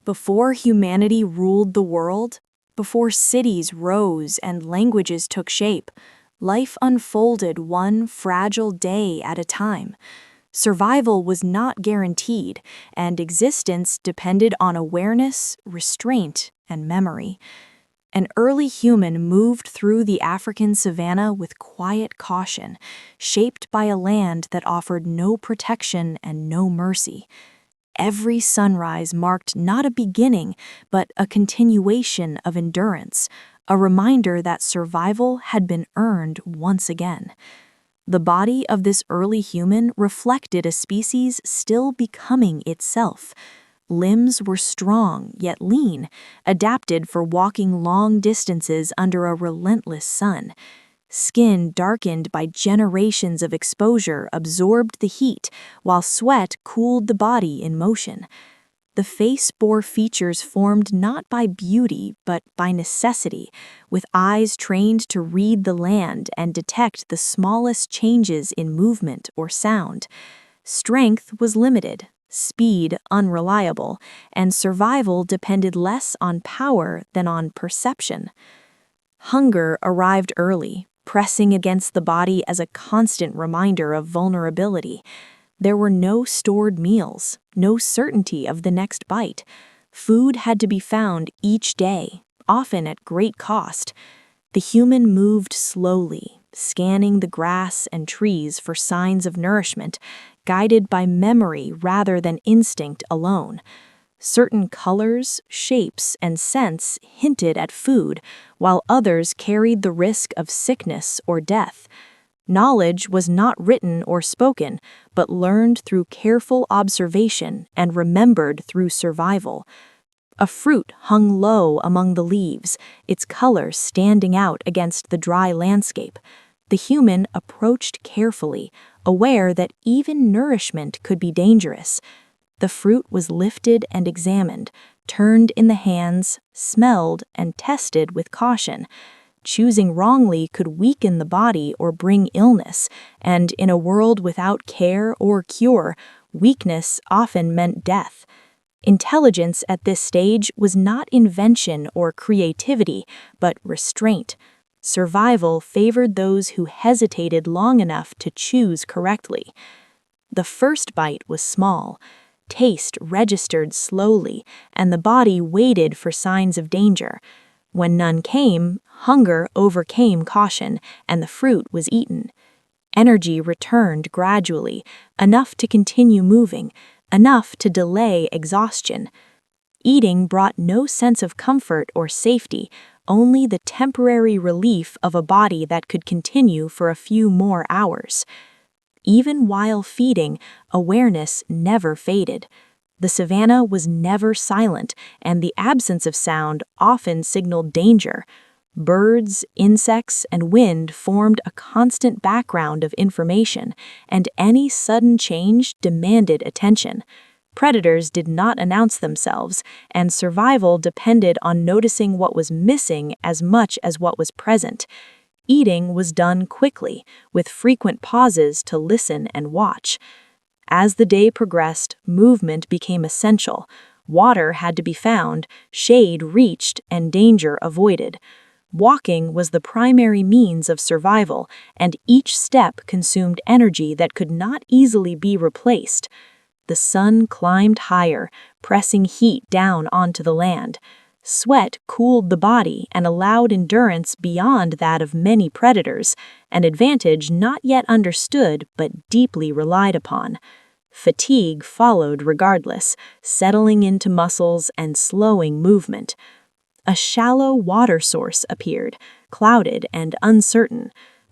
Before humanity ruled the world, before cities rose and languages took shape, life unfolded one fragile day at a time. Survival was not guaranteed, and existence depended on awareness, restraint, and memory. An early human moved through the African savanna with quiet caution, shaped by a land that offered no protection and no mercy. Every sunrise marked not a beginning, but a continuation of endurance, a reminder that survival had been earned once again. The body of this early human reflected a species still becoming itself. Limbs were strong yet lean, adapted for walking long distances under a relentless sun. Skin darkened by generations of exposure absorbed the heat, while sweat cooled the body in motion. The face bore features formed not by beauty but by necessity, with eyes trained to read the land and detect the smallest changes in movement or sound. Strength was limited, speed unreliable, and survival depended less on power than on perception. Hunger arrived early, pressing against the body as a constant reminder of vulnerability. There were no stored meals, no certainty of the next bite. Food had to be found each day, often at great cost. The human moved slowly, scanning the grass and trees for signs of nourishment, guided by memory rather than instinct alone. Certain colors, shapes, and scents hinted at food, while others carried the risk of sickness or death. Knowledge was not written or spoken, but learned through careful observation and remembered through survival. A fruit hung low among the leaves, its color standing out against the dry landscape. The human approached carefully, aware that even nourishment could be dangerous. The fruit was lifted and examined, turned in the hands, smelled, and tested with caution. Choosing wrongly could weaken the body or bring illness, and in a world without care or cure, weakness often meant death. Intelligence at this stage was not invention or creativity, but restraint. Survival favored those who hesitated long enough to choose correctly. The first bite was small. Taste registered slowly, and the body waited for signs of danger. When none came, hunger overcame caution, and the fruit was eaten. Energy returned gradually, enough to continue moving, enough to delay exhaustion. Eating brought no sense of comfort or safety, only the temporary relief of a body that could continue for a few more hours. Even while feeding, awareness never faded. The savanna was never silent, and the absence of sound often signaled danger. Birds, insects, and wind formed a constant background of information, and any sudden change demanded attention. Predators did not announce themselves, and survival depended on noticing what was missing as much as what was present. Eating was done quickly, with frequent pauses to listen and watch. As the day progressed, movement became essential. Water had to be found, shade reached, and danger avoided. Walking was the primary means of survival, and each step consumed energy that could not easily be replaced. The sun climbed higher, pressing heat down onto the land. Sweat cooled the body and allowed endurance beyond that of many predators, an advantage not yet understood but deeply relied upon. Fatigue followed regardless, settling into muscles and slowing movement. A shallow water source appeared, clouded and uncertain.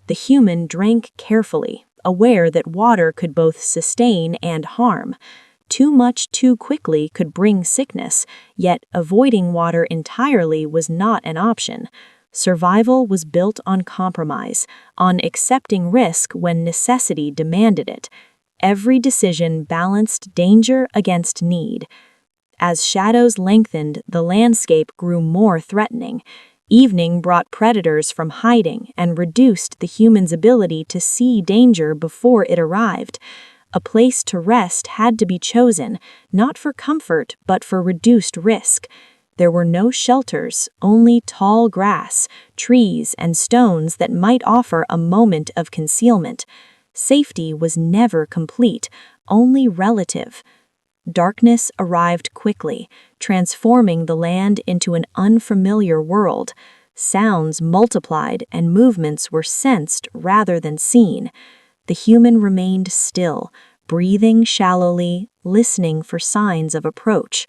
The human drank carefully, aware that water could both sustain and harm. Too much too quickly could bring sickness, yet avoiding water entirely was not an option. Survival was built on compromise, on accepting risk when necessity demanded it. Every decision balanced danger against need. As shadows lengthened, the landscape grew more threatening. Evening brought predators from hiding and reduced the human's ability to see danger before it arrived. A place to rest had to be chosen, not for comfort but for reduced risk. There were no shelters, only tall grass, trees, and stones that might offer a moment of concealment. Safety was never complete, only relative. Darkness arrived quickly, transforming the land into an unfamiliar world. Sounds multiplied and movements were sensed rather than seen. The human remained still, breathing shallowly, listening for signs of approach.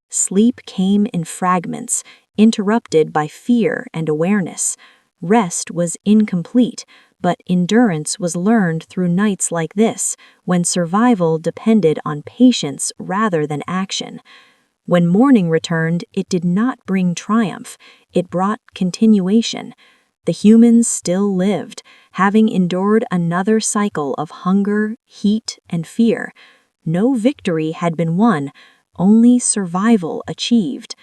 Sleep came in fragments, interrupted by fear and awareness. Rest was incomplete, but endurance was learned through nights like this, when survival depended on patience rather than action. When morning returned, it did not bring triumph, it brought continuation. The humans still lived, having endured another cycle of hunger, heat, and fear. No victory had been won, only survival achieved.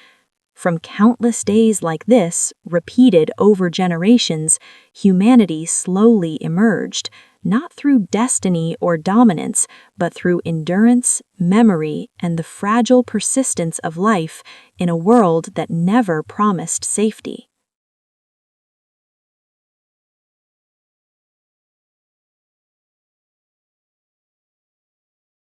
From countless days like this, repeated over generations, humanity slowly emerged, not through destiny or dominance, but through endurance, memory, and the fragile persistence of life in a world that never promised safety.